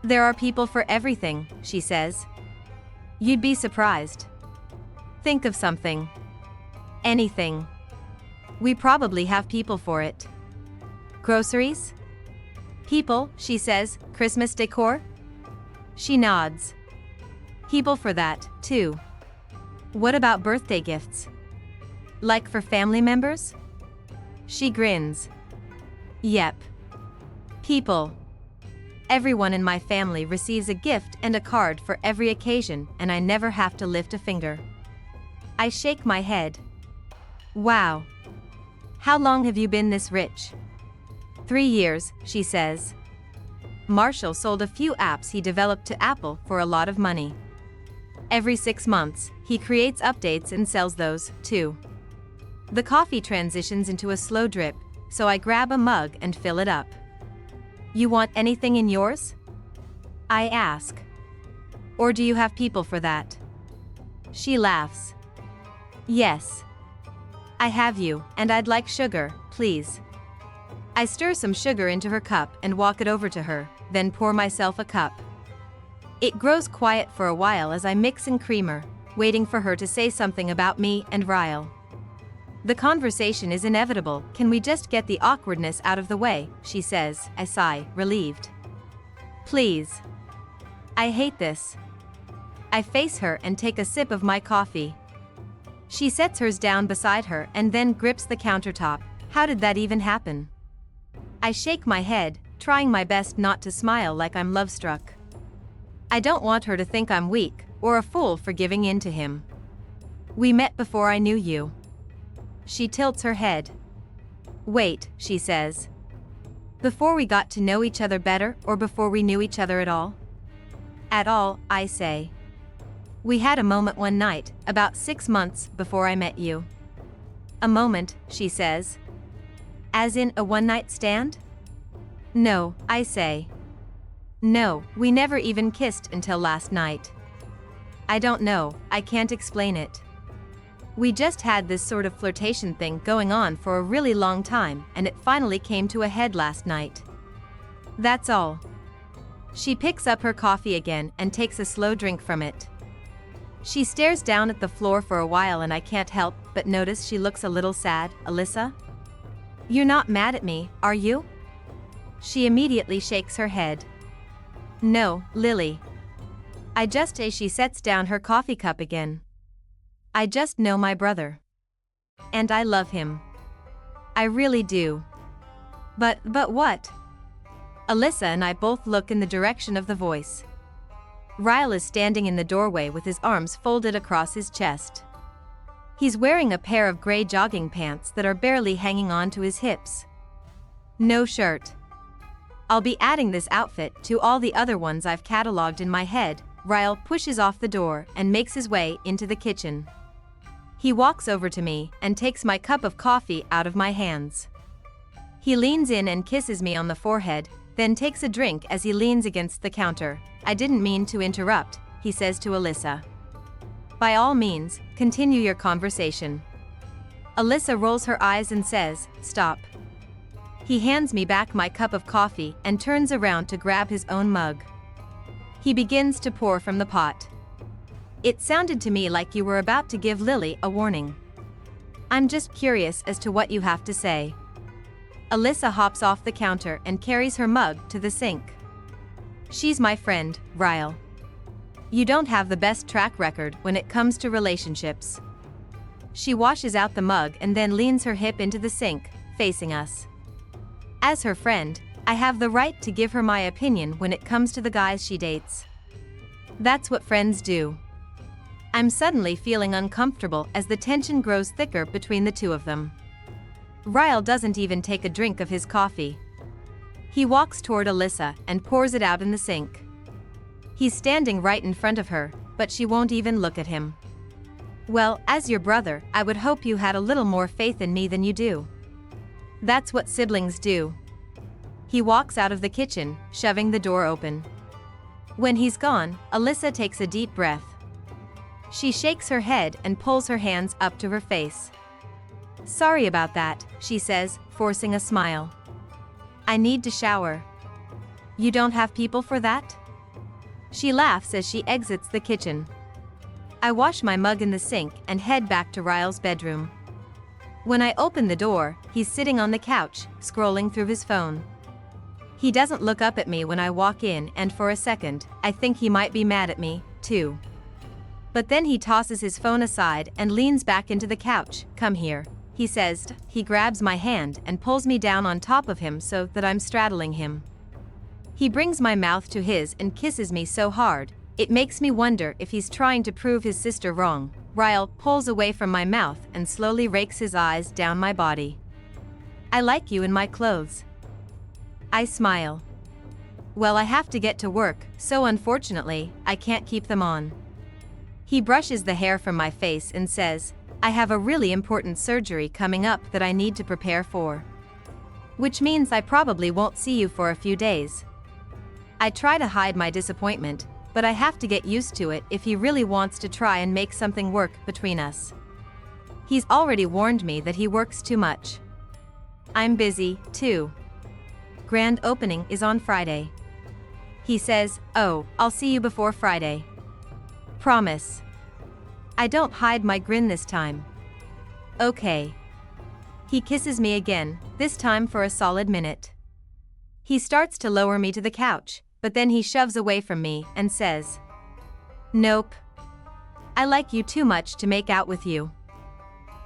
There are people for everything, she says. You'd be surprised. Think of something. Anything. We probably have people for it. Groceries? People, she says. Christmas decor? She nods. People for that, too. What about birthday gifts? Like for family members? She grins. Yep. People. Everyone in my family receives a gift and a card for every occasion, and I never have to lift a finger. I shake my head. Wow. How long have you been this rich? 3 years, she says. Marshall sold a few apps he developed to Apple for a lot of money. Every 6 months, he creates updates and sells those, too. The coffee transitions into a slow drip, so I grab a mug and fill it up. You want anything in yours? I ask. Or do you have people for that? She laughs. Yes. I have you, and I'd like sugar, please. I stir some sugar into her cup and walk it over to her, then pour myself a cup. It grows quiet for a while as I mix and creamer, waiting for her to say something about me and Ryle. The conversation is inevitable. Can we just get the awkwardness out of the way, she says. I sigh, relieved. Please. I hate this. I face her and take a sip of my coffee. She sets hers down beside her and then grips the countertop. How did that even happen? I shake my head, trying my best not to smile like I'm love-struck. I don't want her to think I'm weak, or a fool for giving in to him. We met before I knew you. She tilts her head. Wait, she says. Before we got to know each other better, or before we knew each other at all? At all, I say. We had a moment one night, about 6 months before I met you. A moment, she says. As in a one-night stand? No, I say. No, we never even kissed until last night. I don't know, I can't explain it. We just had this sort of flirtation thing going on for a really long time, and it finally came to a head last night. That's all. She picks up her coffee again and takes a slow drink from it. She stares down at the floor for a while and I can't help but notice she looks a little sad. Alyssa? You're not mad at me, are you? She immediately shakes her head. No, Lily. I just say. She sets down her coffee cup again. I just know my brother. And I love him. I really do. But what? Alyssa and I both look in the direction of the voice. Ryle is standing in the doorway with his arms folded across his chest. He's wearing a pair of gray jogging pants that are barely hanging on to his hips. No shirt. I'll be adding this outfit to all the other ones I've cataloged in my head. Ryle pushes off the door and makes his way into the kitchen. He walks over to me and takes my cup of coffee out of my hands. He leans in and kisses me on the forehead, then takes a drink as he leans against the counter. I didn't mean to interrupt, he says to Alyssa. By all means, continue your conversation. Alyssa rolls her eyes and says, stop. He hands me back my cup of coffee and turns around to grab his own mug. He begins to pour from the pot. It sounded to me like you were about to give Lily a warning. I'm just curious as to what you have to say. Alyssa hops off the counter and carries her mug to the sink. She's my friend, Ryle. You don't have the best track record when it comes to relationships. She washes out the mug and then leans her hip into the sink, facing us. As her friend, I have the right to give her my opinion when it comes to the guys she dates. That's what friends do. I'm suddenly feeling uncomfortable as the tension grows thicker between the two of them. Ryle doesn't even take a drink of his coffee. He walks toward Alyssa and pours it out in the sink. He's standing right in front of her, but she won't even look at him. Well, as your brother, I would hope you had a little more faith in me than you do. That's what siblings do. He walks out of the kitchen, shoving the door open. When he's gone, Alyssa takes a deep breath. She shakes her head and pulls her hands up to her face. Sorry about that, she says, forcing a smile. I need to shower. You don't have people for that? She laughs as she exits the kitchen. I wash my mug in the sink and head back to Ryle's bedroom. When I open the door, he's sitting on the couch, scrolling through his phone. He doesn't look up at me when I walk in, and for a second, I think he might be mad at me, too. But then he tosses his phone aside and leans back into the couch. Come here, he says. He grabs my hand and pulls me down on top of him so that I'm straddling him. He brings my mouth to his and kisses me so hard, it makes me wonder if he's trying to prove his sister wrong. Ryle pulls away from my mouth and slowly rakes his eyes down my body. I like you in my clothes. I smile. Well, I have to get to work, so unfortunately, I can't keep them on. He brushes the hair from my face and says, I have a really important surgery coming up that I need to prepare for. Which means I probably won't see you for a few days. I try to hide my disappointment, but I have to get used to it if he really wants to try and make something work between us. He's already warned me that he works too much. I'm busy, too. Grand opening is on Friday. He says, oh, I'll see you before Friday. Promise. I don't hide my grin this time. Okay. He kisses me again, this time for a solid minute. He starts to lower me to the couch, but then he shoves away from me and says, nope. I like you too much to make out with you.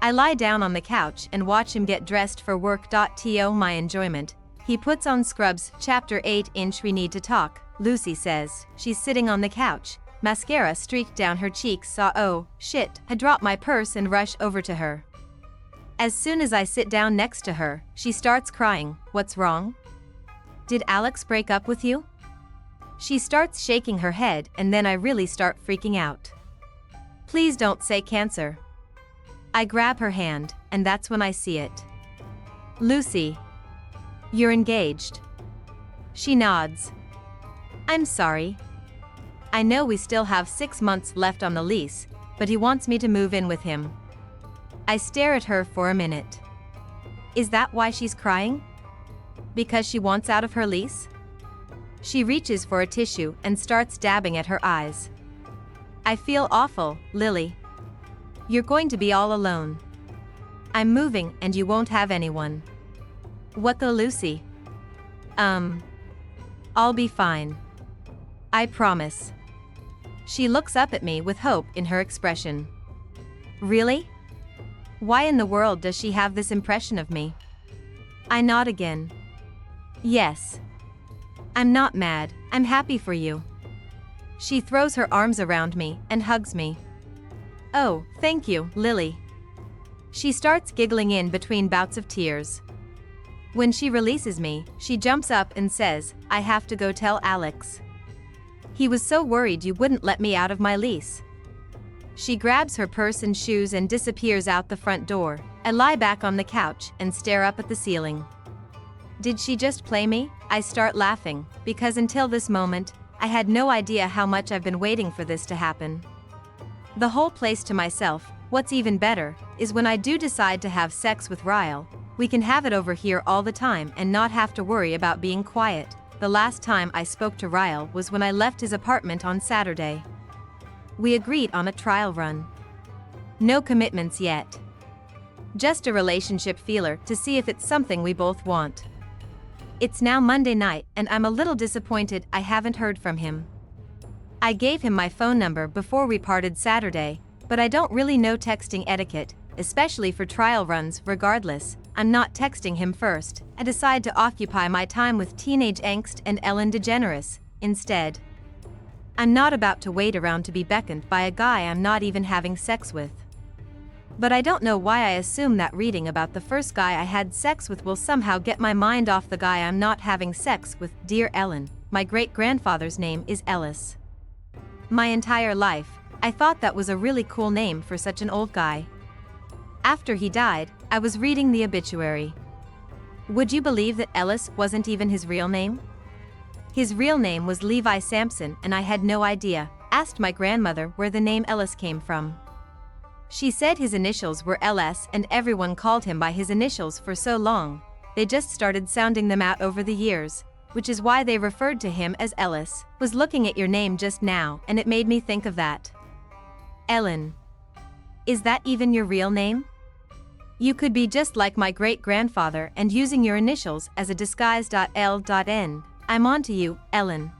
I lie down on the couch and watch him get dressed for work. To my enjoyment, he puts on Scrubs, Chapter 8. We need to talk, Lucy says. She's sitting on the couch, mascara streaked down her cheeks. Oh, shit, I drop my purse and rush over to her. As soon as I sit down next to her, she starts crying. What's wrong? Did Alex break up with you? She starts shaking her head and then I really start freaking out. Please don't say cancer. I grab her hand, and that's when I see it. Lucy. You're engaged. She nods. I'm sorry. I know we still have 6 months left on the lease, but he wants me to move in with him. I stare at her for a minute. Is that why she's crying? Because she wants out of her lease? She reaches for a tissue and starts dabbing at her eyes. I feel awful, Lily. You're going to be all alone. I'm moving and you won't have anyone. What the Lucy? I'll be fine. I promise. She looks up at me with hope in her expression. Really? Why in the world does she have this impression of me? I nod again. Yes. I'm not mad, I'm happy for you. She throws her arms around me and hugs me. Oh, thank you, Lily. She starts giggling in between bouts of tears. When she releases me, she jumps up and says, I have to go tell Alex. He was so worried you wouldn't let me out of my lease. She grabs her purse and shoes and disappears out the front door. I lie back on the couch and stare up at the ceiling. Did she just play me? I start laughing, because until this moment, I had no idea how much I've been waiting for this to happen. The whole place to myself. What's even better, is when I do decide to have sex with Ryle, we can have it over here all the time and not have to worry about being quiet. The last time I spoke to Ryle was when I left his apartment on Saturday. We agreed on a trial run. No commitments yet. Just a relationship feeler to see if it's something we both want. It's now Monday night and I'm a little disappointed I haven't heard from him. I gave him my phone number before we parted Saturday, but I don't really know texting etiquette, especially for trial runs. Regardless, I'm not texting him first. I decide to occupy my time with teenage angst and Ellen DeGeneres instead. I'm not about to wait around to be beckoned by a guy I'm not even having sex with. But I don't know why I assume that reading about the first guy I had sex with will somehow get my mind off the guy I'm not having sex with. Dear Ellen, my great-grandfather's name is Ellis. My entire life, I thought that was a really cool name for such an old guy. After he died, I was reading the obituary. Would you believe that Ellis wasn't even his real name? His real name was Levi Sampson and I had no idea. Asked my grandmother where the name Ellis came from. She said his initials were LS and everyone called him by his initials for so long, they just started sounding them out over the years, which is why they referred to him as Ellis. Was looking at your name just now and it made me think of that. Ellen. Is that even your real name? You could be just like my great-grandfather and using your initials as a disguise. L.N. I'm on to you, Ellen.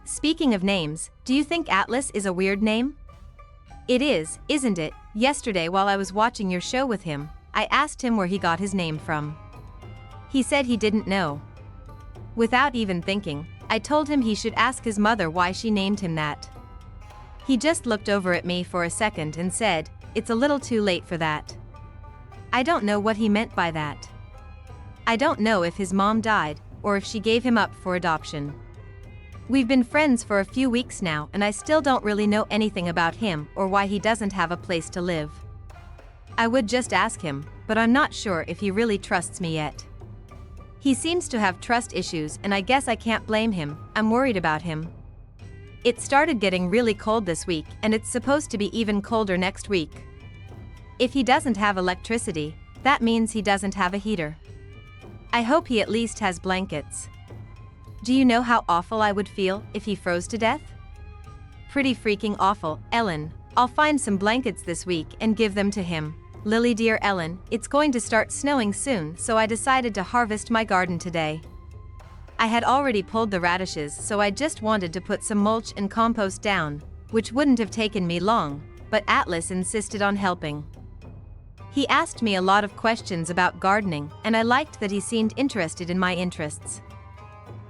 Speaking of names, do you think Atlas is a weird name? It is, isn't it? Yesterday while I was watching your show with him, I asked him where he got his name from. He said he didn't know. Without even thinking, I told him he should ask his mother why she named him that. He just looked over at me for a second and said, "It's a little too late for that." I don't know what he meant by that. I don't know if his mom died, or if she gave him up for adoption. We've been friends for a few weeks now and I still don't really know anything about him or why he doesn't have a place to live. I would just ask him, but I'm not sure if he really trusts me yet. He seems to have trust issues and I guess I can't blame him. I'm worried about him. It started getting really cold this week and it's supposed to be even colder next week. If he doesn't have electricity, that means he doesn't have a heater. I hope he at least has blankets. Do you know how awful I would feel if he froze to death? Pretty freaking awful, Ellen. I'll find some blankets this week and give them to him. Lily, dear Ellen, it's going to start snowing soon, so I decided to harvest my garden today. I had already pulled the radishes, so I just wanted to put some mulch and compost down, which wouldn't have taken me long, but Atlas insisted on helping. He asked me a lot of questions about gardening, and I liked that he seemed interested in my interests.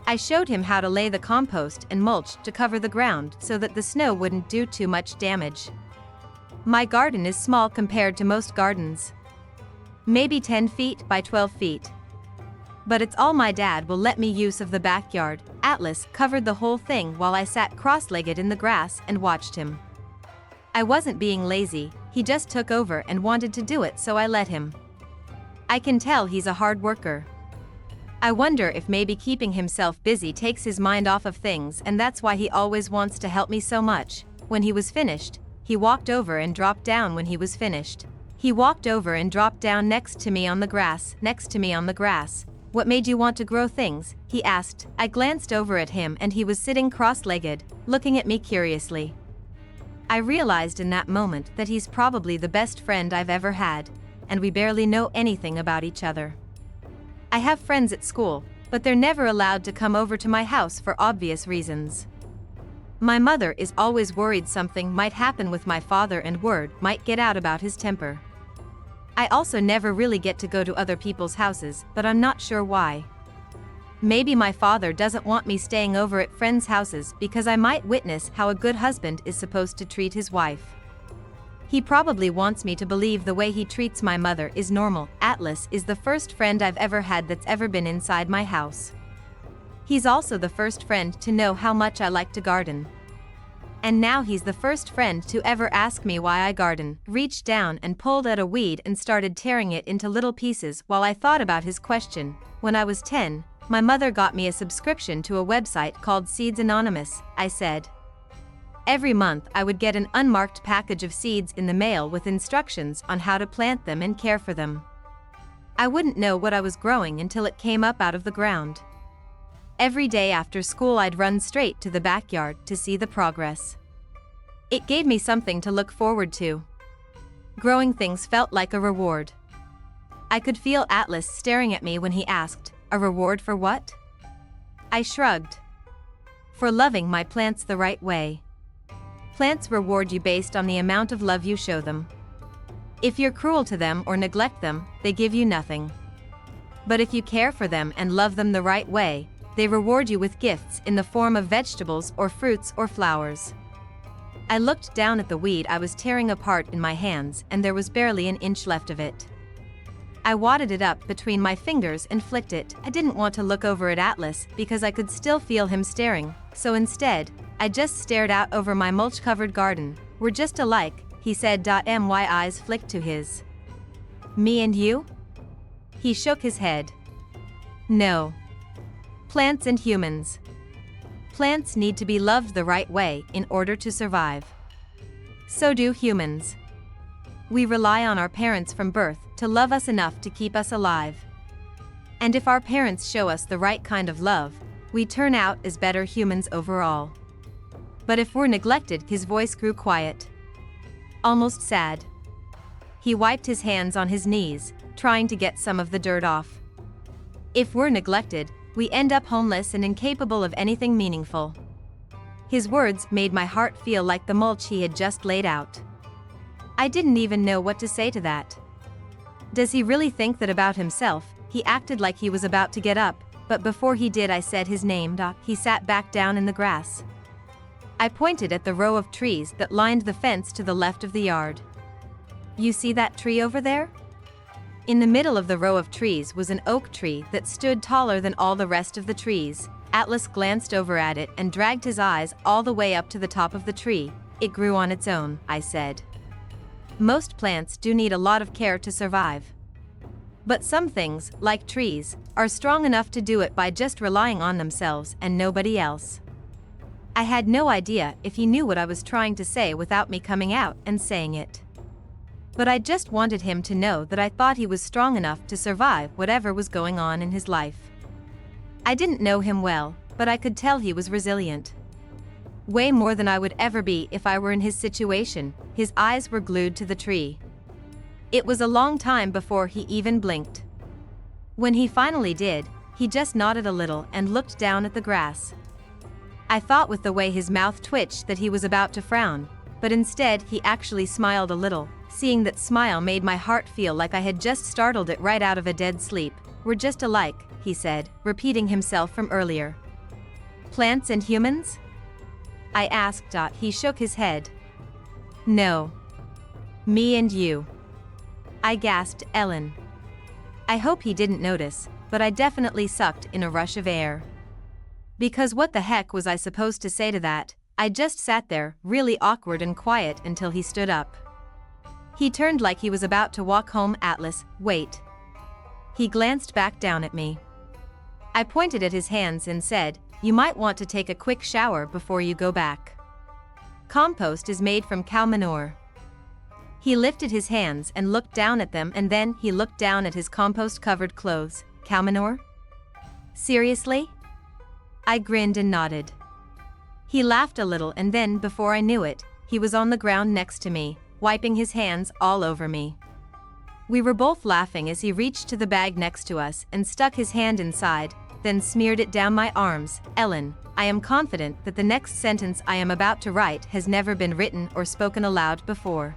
I showed him how to lay the compost and mulch to cover the ground so that the snow wouldn't do too much damage. My garden is small compared to most gardens. Maybe 10 feet by 12 feet. But it's all my dad will let me use of the backyard. Atlas covered the whole thing while I sat cross-legged in the grass and watched him. I wasn't being lazy, he just took over and wanted to do it, so I let him. I can tell he's a hard worker. I wonder if maybe keeping himself busy takes his mind off of things and that's why he always wants to help me so much. When he was finished, he walked over and dropped down when he was finished. He walked over and dropped down next to me on the grass. What made you want to grow things? He asked. I glanced over at him and he was sitting cross-legged, looking at me curiously. I realized in that moment that he's probably the best friend I've ever had, and we barely know anything about each other. I have friends at school, but they're never allowed to come over to my house for obvious reasons. My mother is always worried something might happen with my father and word might get out about his temper. I also never really get to go to other people's houses, but I'm not sure why. Maybe my father doesn't want me staying over at friends' houses because I might witness how a good husband is supposed to treat his wife. He probably wants me to believe the way he treats my mother is normal. Atlas is the first friend I've ever had that's ever been inside my house. He's also the first friend to know how much I like to garden. And now he's the first friend to ever ask me why I garden. Reached down and pulled at a weed and started tearing it into little pieces while I thought about his question. When I was 10, my mother got me a subscription to a website called Seeds Anonymous, I said. Every month I would get an unmarked package of seeds in the mail with instructions on how to plant them and care for them. I wouldn't know what I was growing until it came up out of the ground. Every day after school I'd run straight to the backyard to see the progress. It gave me something to look forward to. Growing things felt like a reward. I could feel Atlas staring at me when he asked, "A reward for what?" I shrugged. For loving my plants the right way. Plants reward you based on the amount of love you show them. If you're cruel to them or neglect them, they give you nothing. But if you care for them and love them the right way, they reward you with gifts in the form of vegetables or fruits or flowers. I looked down at the weed I was tearing apart in my hands and there was barely an inch left of it. I wadded it up between my fingers and flicked it. I didn't want to look over at Atlas because I could still feel him staring, so instead, I just stared out over my mulch-covered garden. "We're just alike," he said. My eyes flicked to his. "Me and you?" He shook his head. "No. Plants and humans. Plants need to be loved the right way in order to survive. So do humans. We rely on our parents from birth to love us enough to keep us alive. And if our parents show us the right kind of love, we turn out as better humans overall. But if we're neglected," his voice grew quiet. Almost sad. He wiped his hands on his knees, trying to get some of the dirt off. "If we're neglected, we end up homeless and incapable of anything meaningful." His words made my heart feel like the mulch he had just laid out. I didn't even know what to say to that. Does he really think that about himself? He acted like he was about to get up, but before he did I said his name. He sat back down in the grass. I pointed at the row of trees that lined the fence to the left of the yard. "You see that tree over there?" In the middle of the row of trees was an oak tree that stood taller than all the rest of the trees. Atlas glanced over at it and dragged his eyes all the way up to the top of the tree. "It grew on its own," I said. "Most plants do need a lot of care to survive. But some things, like trees, are strong enough to do it by just relying on themselves and nobody else." I had no idea if he knew what I was trying to say without me coming out and saying it. But I just wanted him to know that I thought he was strong enough to survive whatever was going on in his life. I didn't know him well, but I could tell he was resilient. Way more than I would ever be if I were in his situation. His eyes were glued to the tree. It was a long time before he even blinked. When he finally did, he just nodded a little and looked down at the grass. I thought with the way his mouth twitched that he was about to frown, but instead he actually smiled a little. Seeing that smile made my heart feel like I had just startled it right out of a dead sleep. "We're just alike," he said, repeating himself from earlier. "Plants and humans?" I asked. He shook his head. "No. Me and you." I gasped. "Ellen." I hope he didn't notice, but I definitely sucked in a rush of air. Because what the heck was I supposed to say to that? I just sat there, really awkward and quiet until he stood up. He turned like he was about to walk home. "Atlas, wait." He glanced back down at me. I pointed at his hands and said, "You might want to take a quick shower before you go back. Compost is made from cow manure." He lifted his hands and looked down at them, and then he looked down at his compost-covered clothes. "Cow manure? Seriously?" I grinned and nodded. He laughed a little, and then, before I knew it, he was on the ground next to me, wiping his hands all over me. We were both laughing as he reached to the bag next to us and stuck his hand inside, then smeared it down my arms. "Ellen, I am confident that the next sentence I am about to write has never been written or spoken aloud before."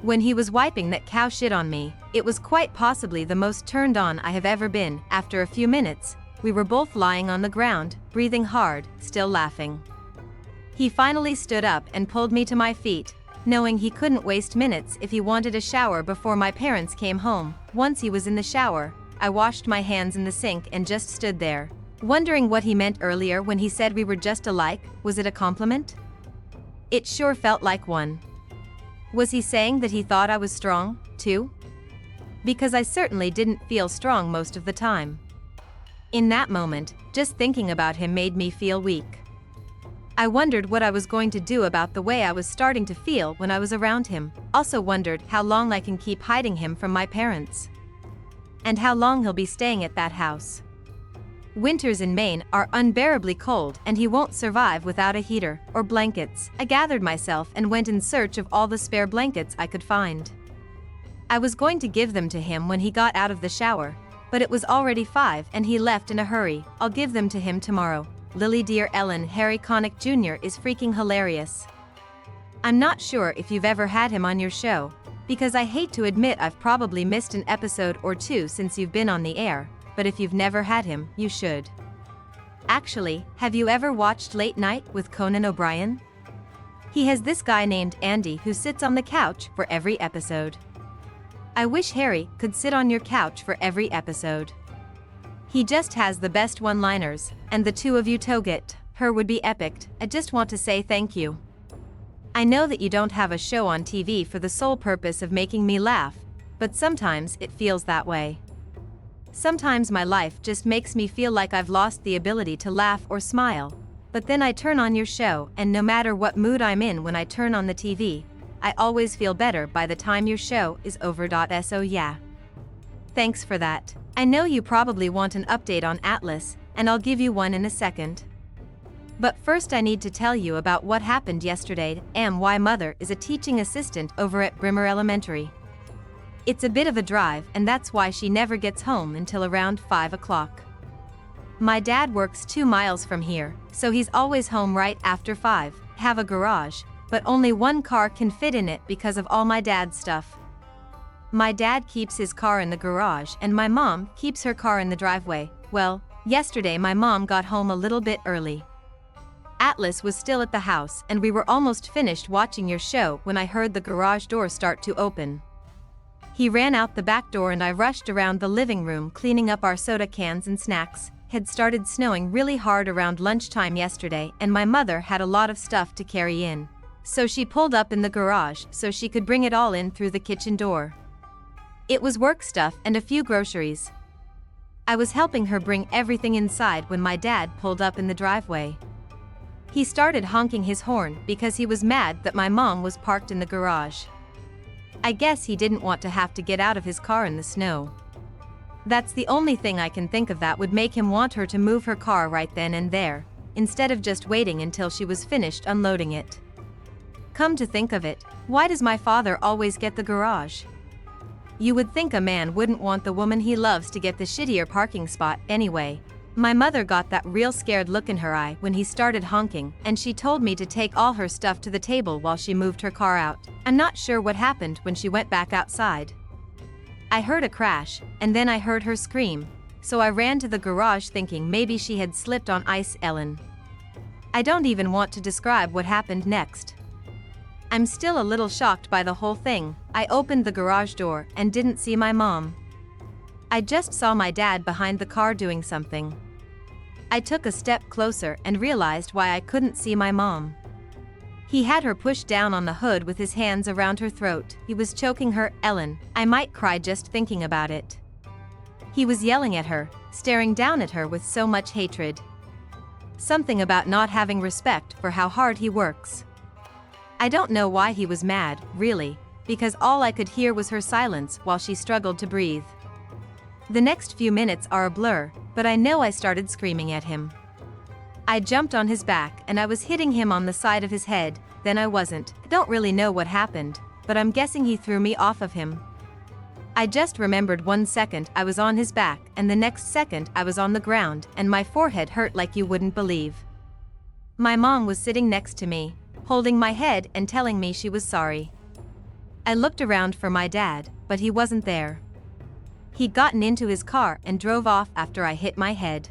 When he was wiping that cow shit on me, it was quite possibly the most turned on I have ever been. After a few minutes, we were both lying on the ground, breathing hard, still laughing. He finally stood up and pulled me to my feet, knowing he couldn't waste minutes if he wanted a shower before my parents came home. Once he was in the shower, I washed my hands in the sink and just stood there, wondering what he meant earlier when he said we were just alike. Was it a compliment? It sure felt like one. Was he saying that he thought I was strong, too? Because I certainly didn't feel strong most of the time. In that moment, just thinking about him made me feel weak. I wondered what I was going to do about the way I was starting to feel when I was around him. Also wondered how long I can keep hiding him from my parents. And how long he'll be staying at that house. Winters in Maine are unbearably cold and he won't survive without a heater or blankets. I gathered myself and went in search of all the spare blankets I could find. I was going to give them to him when he got out of the shower, but it was already 5 and he left in a hurry. I'll give them to him tomorrow. Lily dear Ellen, Harry Connick Jr. is freaking hilarious. I'm not sure if you've ever had him on your show, because I hate to admit I've probably missed an episode or two since you've been on the air, but if you've never had him, you should. Actually, have you ever watched Late Night with Conan O'Brien? He has this guy named Andy who sits on the couch for every episode. I wish Harry could sit on your couch for every episode. He just has the best one-liners, and the two of you toget her would be epic. I just want to say thank you. I know that you don't have a show on TV for the sole purpose of making me laugh, but sometimes it feels that way. Sometimes my life just makes me feel like I've lost the ability to laugh or smile, but then I turn on your show and no matter what mood I'm in when I turn on the TV, I always feel better by the time your show is over. So yeah. Thanks for that. I know you probably want an update on Atlas, and I'll give you one in a second. But first I need to tell you about what happened yesterday and why Mother is a teaching assistant over at Brimmer Elementary. It's a bit of a drive and that's why she never gets home until around 5 o'clock. My dad works 2 miles from here, so he's always home right after 5, have a garage, but only one car can fit in it because of all my dad's stuff. My dad keeps his car in the garage and my mom keeps her car in the driveway. Well, yesterday my mom got home a little bit early. Atlas was still at the house and we were almost finished watching your show when I heard the garage door start to open. He ran out the back door and I rushed around the living room cleaning up our soda cans and snacks. Had started snowing really hard around lunchtime yesterday and my mother had a lot of stuff to carry in. So she pulled up in the garage so she could bring it all in through the kitchen door. It was work stuff and a few groceries. I was helping her bring everything inside when my dad pulled up in the driveway. He started honking his horn because he was mad that my mom was parked in the garage. I guess he didn't want to have to get out of his car in the snow. That's the only thing I can think of that would make him want her to move her car right then and there, instead of just waiting until she was finished unloading it. Come to think of it, why does my father always get the garage? You would think a man wouldn't want the woman he loves to get the shittier parking spot anyway. My mother got that real scared look in her eye when he started honking, and she told me to take all her stuff to the table while she moved her car out. I'm not sure what happened when she went back outside. I heard a crash, and then I heard her scream, so I ran to the garage thinking maybe she had slipped on ice. Ellen. I don't even want to describe what happened next. I'm still a little shocked by the whole thing. I opened the garage door and didn't see my mom. I just saw my dad behind the car doing something. I took a step closer and realized why I couldn't see my mom. He had her pushed down on the hood with his hands around her throat. He was choking her. Ellen, I might cry just thinking about it. He was yelling at her, staring down at her with so much hatred. Something about not having respect for how hard he works. I don't know why he was mad, really, because all I could hear was her silence while she struggled to breathe. The next few minutes are a blur, but I know I started screaming at him. I jumped on his back and I was hitting him on the side of his head, then I wasn't. I don't really know what happened, but I'm guessing he threw me off of him. I just remembered 1 second I was on his back and the next second I was on the ground and my forehead hurt like you wouldn't believe. My mom was sitting next to me, holding my head and telling me she was sorry. I looked around for my dad, but he wasn't there. He'd gotten into his car and drove off after I hit my head.